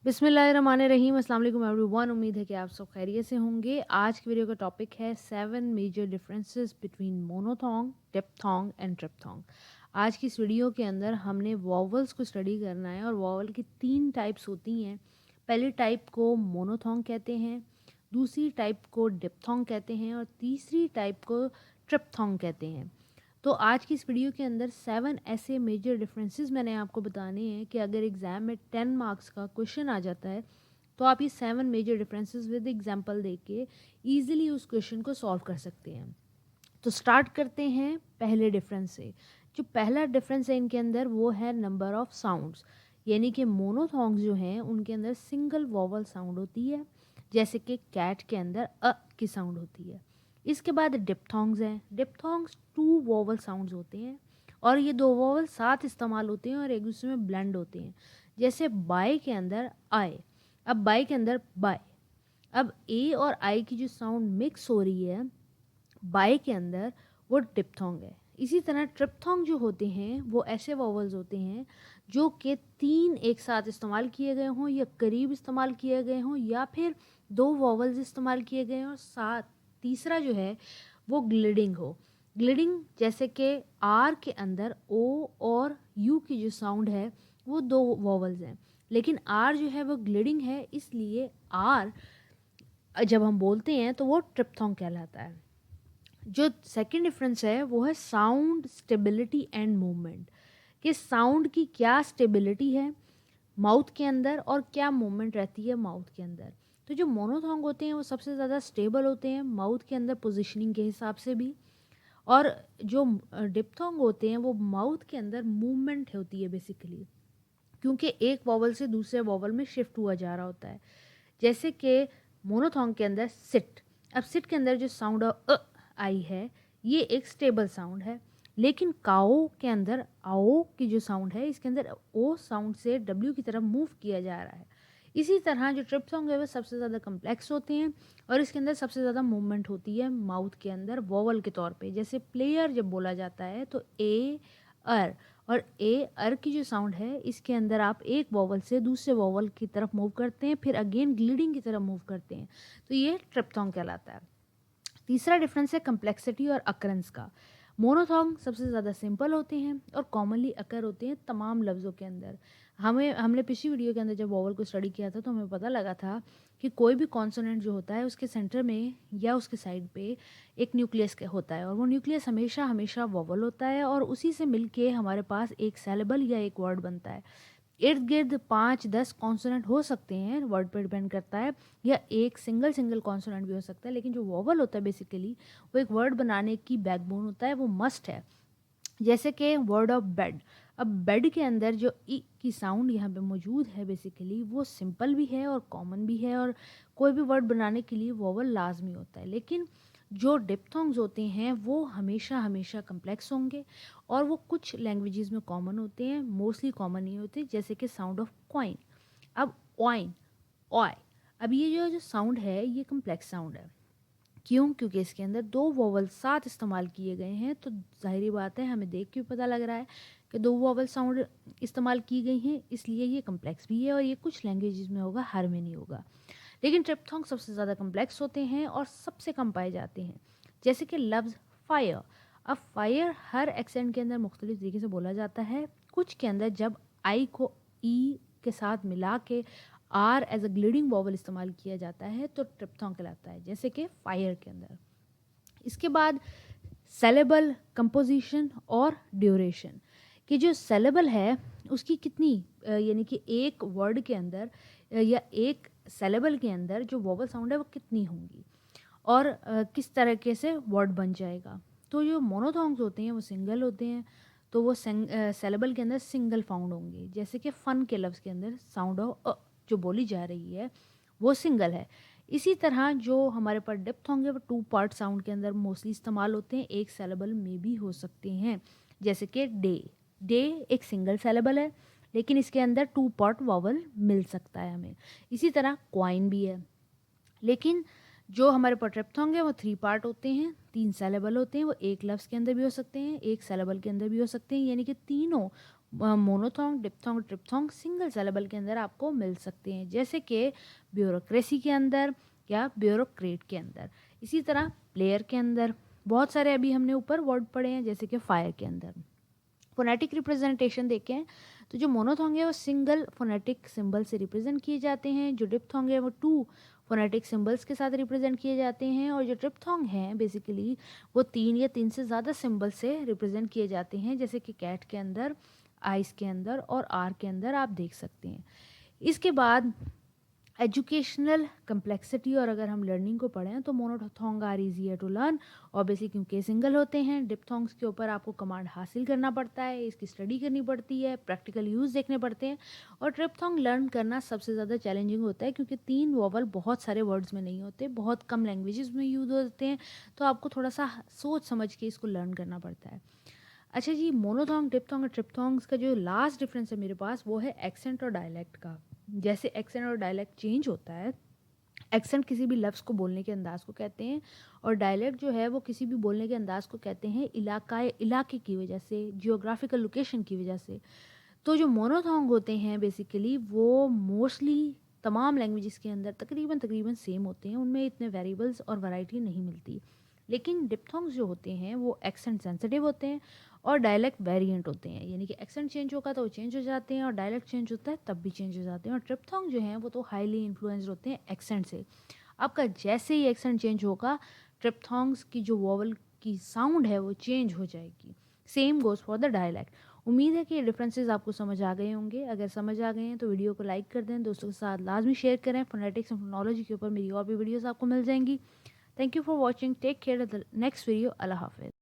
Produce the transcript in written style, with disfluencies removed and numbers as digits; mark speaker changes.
Speaker 1: बिस्मिल्लाहिर्रहमानिर्रहीम। अस्सलाम वालेकुम एवरीवन। उम्मीद है कि आप सब खैरियत से होंगे। आज की वीडियो का टॉपिक है 7 major differences between monophthong, diphthong and triphthong. आज की इस वीडियो के अंदर हमने वॉवल्स को स्टडी करना है और वॉवल की 3 टाइप्स होती हैं। पहली टाइप को मोनोथोंग कहते हैं, दूसरी टाइप को डिप्थोंग कहते हैं और तीसरी टाइप को ट्रिप्थोंग कहते हैं। तो आज की इस वीडियो के अंदर 7 ऐसे मेजर डिफरेंसेस मैंने आपको बताने हैं कि अगर एग्ज़ाम में 10 मार्क्स का क्वेश्चन आ जाता है तो आप ये 7 मेजर डिफरेंसेस विद एग्जांपल देके इजीली उस क्वेश्चन को सॉल्व कर सकते हैं। तो स्टार्ट करते हैं पहले डिफरेंस से। जो पहला डिफरेंस है इनके अंदर वो है नंबर ऑफ साउंड्स, यानी कि मोनोथोंग्स जो हैं उनके अंदर सिंगल वॉवल साउंड होती है, जैसे कि कैट के अंदर अ की साउंड होती है। इसके बाद डिप्थोंग्स हैं। डिप्थोंग्स 2 वॉवल साउंड्स होते हैं और ये 2 वॉवल साथ इस्तेमाल होते हैं और एक दूसरे में ब्लेंड होते हैं, जैसे बाय के अंदर आए। अब बाय के अंदर बाय, अब ए और आई की जो साउंड मिक्स हो रही है बाय के अंदर, वो डिप्थोंग है। इसी तरह ट्रिप्थोंग जो होते हैं वो ऐसे वॉवल्स होते हैं जो कि 3 एक साथ इस्तेमाल किए गए हों या करीब इस्तेमाल किए गए हों, या फिर 2 वॉवल्स इस्तेमाल किए गए हों, साथ तीसरा जो है वो ग्लिडिंग हो। ग्लिडिंग जैसे कि आर के अंदर ओ और यू की जो साउंड है वो 2 वॉवल्स हैं, लेकिन आर जो है वो ग्लिडिंग है, इसलिए आर जब हम बोलते हैं तो वो ट्रिप्थोंग कहलाता है। जो सेकंड डिफरेंस है वो है साउंड स्टेबिलिटी एंड मूवमेंट, कि साउंड की क्या स्टेबिलिटी है माउथ के अंदर और क्या मूवमेंट रहती है माउथ के अंदर। तो जो मोनोथोंग होते हैं वो सबसे ज़्यादा स्टेबल होते हैं माउथ के अंदर पोजीशनिंग के हिसाब से भी, और जो डिप्थोंग होते हैं वो माउथ के अंदर मूवमेंट होती है बेसिकली, क्योंकि एक वॉवल से दूसरे वॉवल में शिफ्ट हुआ जा रहा होता है। जैसे कि मोनोथोंग के अंदर सिट, अब सिट के अंदर जो साउंड आई है ये एक स्टेबल साउंड है, लेकिन काओ के अंदर आओ की जो साउंड है इसके अंदर ओ साउंड से डब्ल्यू की तरफ मूव किया जा रहा है। इसी तरह जो ट्रिप्थोंग है वो सबसे ज़्यादा कम्प्लेक्स होते हैं और इसके अंदर सबसे ज़्यादा मूवमेंट होती है माउथ के अंदर वॉवल के तौर पे। जैसे प्लेयर जब बोला जाता है तो ए अर, और ए अर की जो साउंड है इसके अंदर आप एक वॉवल से दूसरे वॉवल की तरफ मूव करते हैं, फिर अगेन ग्लिडिंग की तरफ मूव करते हैं, तो ये ट्रिप्थोंग कहलाता है। तीसरा डिफरेंस है कम्प्लेक्सिटी और अकरेंस का। मोनोथोंग सबसे ज़्यादा सिंपल होते हैं और कॉमनली अकर होते हैं तमाम लफ्ज़ों के अंदर। हमने पिछली वीडियो के अंदर जब वॉवल को स्टडी किया था तो हमें पता लगा था कि कोई भी कॉन्सोनेंट जो होता है उसके सेंटर में या उसके साइड पे एक न्यूक्लियस होता है, और वो न्यूक्लियस हमेशा हमेशा वॉवल होता है और उसी से मिलके हमारे पास एक सेलेबल या एक वर्ड बनता है। इर्द गिर्द 5-10 कॉन्सोनेंट हो सकते हैं, वर्ड पर डिपेंड करता है, या एक सिंगल सिंगल कॉन्सोनेंट भी हो सकता है, लेकिन जो वॉवल होता है बेसिकली वो एक वर्ड बनाने की बैकबोन होता है, वो मस्ट है। जैसे कि वर्ड ऑफ बेड, अब बेड के अंदर जो ई की साउंड यहाँ पे मौजूद है बेसिकली वो सिंपल भी है और कॉमन भी है, और कोई भी वर्ड बनाने के लिए वॉवल लाजमी होता है। लेकिन जो डिप्थोंग्स होते हैं वो हमेशा हमेशा कम्प्लेक्स होंगे और वो कुछ लैंग्वेजेस में कॉमन होते हैं, मोस्टली कॉमन नहीं होते, जैसे कि साउंड ऑफ क्वाइन। अब ऑइन, ऑय, अब ये जो जो साउंड है ये कम्प्लेक्स साउंड है। क्यों? क्योंकि इसके अंदर 2 वॉवल साथ इस्तेमाल किए गए हैं, तो ज़ाहिर बात है हमें देख के भी पता लग रहा है कि 2 वॉवल साउंड इस्तेमाल की गई हैं, इसलिए ये कम्प्लेक्स भी है और ये कुछ लैंग्वेजेस में होगा, हर में नहीं होगा। लेकिन ट्रिप्थोंग सबसे ज़्यादा कम्प्लेक्स होते हैं और सबसे कम पाए जाते हैं, जैसे कि लफ्ज़ फायर। अब फायर हर एक्सेंट के अंदर मुख्तलिफ तरीके से बोला जाता है, कुछ के अंदर जब आई को ई के साथ मिला के R as a gliding vowel इस्तेमाल किया जाता है तो ट्रिप्थोंग कहलाता है, जैसे कि फायर के अंदर। इसके बाद सेलेबल, कंपोजिशन और ड्यूरेशन, कि जो सेलेबल है उसकी कितनी यानी कि एक वर्ड के अंदर या एक सेलेबल के अंदर जो वोवल साउंड है वो कितनी होंगी और किस तरीके से वर्ड बन जाएगा। तो जो मोनोथोंग्स होते हैं वो सिंगल होते हैं, तो वो सेलेबल के अंदर सिंगल फाउंड होंगे, जैसे कि फ़न के लफ्ज़ के अंदर साउंड ऑफ जो बोली जा रही है वो सिंगल है। इसी तरह जो हमारे पास डिप्थोंग है वो 2 पार्ट साउंड के अंदर मोस्टली इस्तेमाल होते हैं, एक सेलेबल में भी हो सकते हैं, जैसे कि डे। डे एक सिंगल सेलेबल है लेकिन इसके अंदर 2 पार्ट वॉवल मिल सकता है हमें। इसी तरह क्वाइन भी है, लेकिन जो हमारे पास ट्रिप्थोंग है वो 3 पार्ट होते हैं, 3 सेलेबल होते हैं, वो एक लफ्ज़ के अंदर भी हो सकते हैं, एक सेलेबल के अंदर भी हो सकते हैं, यानी कि तीनों मोनोथोंग, डिप्थोंग, ट्रिप्थोंग सिंगल सिलेबल के अंदर आपको मिल सकते हैं, जैसे कि ब्यूरोक्रेसी के अंदर या ब्यूरोक्रेट के अंदर। इसी तरह प्लेयर के अंदर बहुत सारे अभी हमने ऊपर वर्ड पढ़े हैं, जैसे कि फायर के अंदर। फोनेटिक रिप्रेजेंटेशन देखें तो जो मोनोथोंग है वो सिंगल फोनेटिक सिंबल से रिप्रेजेंट किए जाते हैं, जो डिप्थोंग है वो 2 फोनेटिक सिंबल्स के साथ रिप्रेजेंट किए जाते हैं, और जो ट्रिप्थोंग है बेसिकली वो 3 या 3 से ज़्यादा सिंबल से रिप्रेजेंट किए जाते हैं, जैसे कि कैट के अंदर, आइस के अंदर और आर के अंदर आप देख सकते हैं। इसके बाद एजुकेशनल कम्प्लेक्सिटी और अगर हम लर्निंग को पढ़ें तो monophthong are easier to learn, obviously क्योंकि सिंगल होते हैं। डिप्थोंग्स के ऊपर आपको कमांड हासिल करना पड़ता है, इसकी स्टडी करनी पड़ती है, प्रैक्टिकल यूज़ देखने पड़ते हैं। और ट्रिप्थोंग लर्न करना सबसे ज़्यादा चैलेंजिंग होता है, क्योंकि 3 वोवल बहुत सारे वर्ड्स में नहीं होते, बहुत कम लैंग्वेजेस में यूज़ होते हैं, तो आपको थोड़ा सा सोच समझ के इसको लर्न करना पड़ता है। अच्छा जी, मोनोथोंग, डिप्थोंग और ट्रिप्थोंग्स का जो लास्ट डिफरेंस है मेरे पास वो है एक्सेंट और डायलेक्ट का। जैसे एक्सेंट और डायलेक्ट चेंज होता है, एक्सेंट किसी भी लफ्ज़ को बोलने के अंदाज़ को कहते हैं, और डायलेक्ट जो है वो किसी भी बोलने के अंदाज़ को कहते हैं इलाके की वजह से, जियोग्राफिकल लोकेशन की वजह से। तो जो मोनोथोंग होते हैं बेसिकली वो मोस्टली तमाम लैंग्वेजेस के अंदर तकरीबन तकरीबन सेम होते हैं, उनमें इतने वेरिएबल्स और वैरायटी नहीं मिलती। लेकिन डिप्थोंग्स जो होते हैं वो एक्सेंट सेंसिटिव होते हैं और डायलेक्ट वेरिएंट होते हैं, यानी कि एक्सेंट चेंज होगा तो वो चेंज हो जाते हैं, और डायलेक्ट चेंज होता है तब भी चेंज हो जाते हैं। और ट्रिप्थोंग जो हैं वो तो हाईली इन्फ्लुएंस्ड होते हैं एक्सेंट से। आपका जैसे ही एक्सेंट चेंज होगा, ट्रिप्थोंग्स की जो वोवल की साउंड है वो चेंज हो जाएगी। Same goes for the dialect. उम्मीद है कि ये डिफरेंसेस आपको समझ आ गए होंगे। अगर समझ आ गए हैं तो वीडियो को लाइक कर दें, दोस्तों के साथ लाजमी शेयर करें। फोनेटिक्स एंड फोनोलॉजी के ऊपर मेरी और भी वीडियोस आपको मिल जाएंगी। Thank you for watching, take care, next video, अल्लाह हाफिज़।